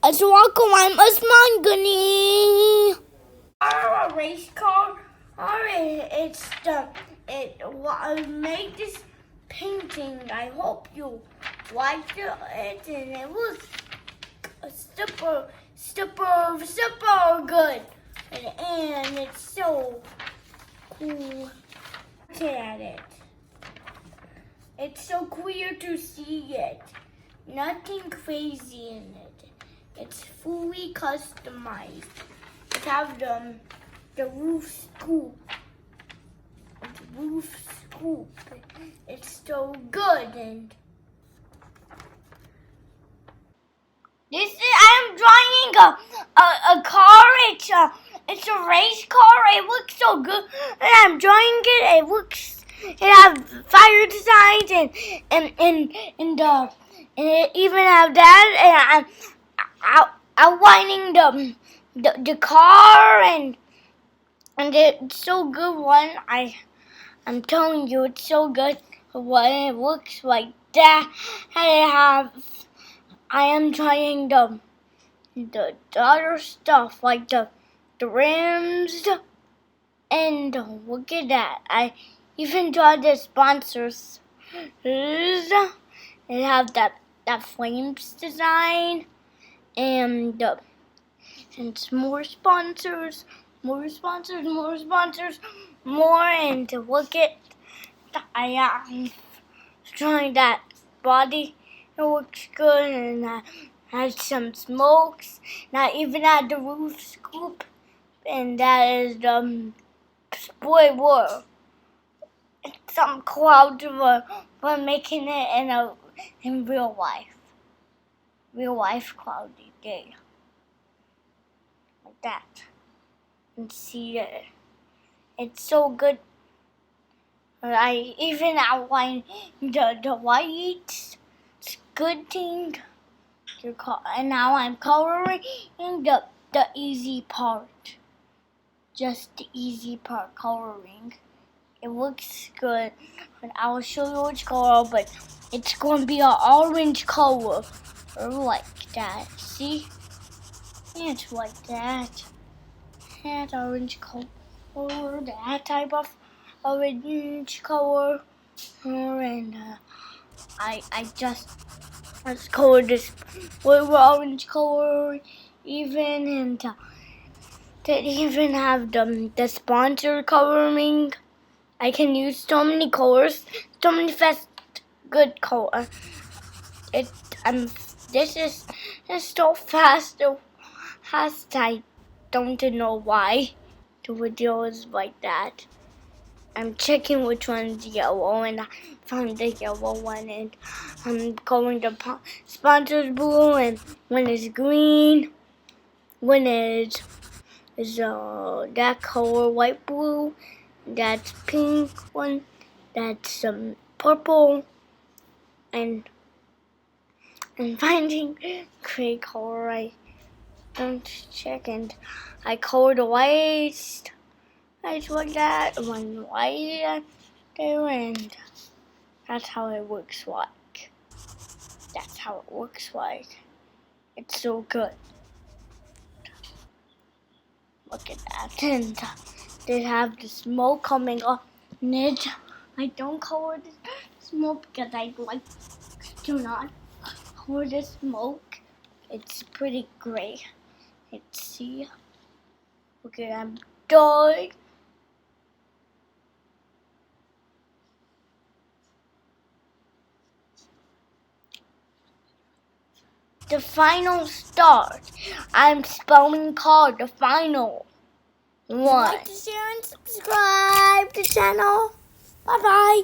I'm Usman Ghani. A race car. It's I made this painting. I hope you liked it, and it was super good, and it's so cool. Look at it. It's so clear to see it. Nothing crazy in it. It's fully customized. It has the roof scoop. It's so good, and I'm drawing a car. It's a race car. It looks so good, and I'm drawing it. It has fire designs and it even have that, and I'm outlining the car, and it's so good. I'm telling you, it's so good. When it looks like that, I am trying the other stuff, like the rims, and look at that. I even tried the sponsors. They have that flames design, and more sponsors, and to look at. I am trying that body. It looks good, and has some smokes. And I even had the roof scoop, and that is the spoiler. It's some clouds were making it in real life cloudy day, like that. And see it. It's so good. I even outlined the lights. It's good thing. And now I'm coloring the easy part. Just the easy part coloring. It looks good. And I will show you which color, but it's going to be an orange color. Or like that. See? It's like that. That orange color. That type of orange color, and I just colored this with orange color even, and they even have the sponsor coloring. I can use so many colors, so many fast good color. This is so fast. I don't know why the video is like that. I'm checking which one's yellow, and I found the yellow one, and I'm going to sponsors blue, and one is green, one is that color light blue, that's pink one, that's purple, and finding gray color. I don't check, and I colored the lights. I just like that, one light there, and that's how it looks like. It's so good. Look at that, and they have the smoke coming off it. I don't color the smoke because I like to not color the smoke. It's pretty gray. See, look at that dog. The final start. I'm spelling called the final one. Like to share and subscribe to the channel. Bye bye.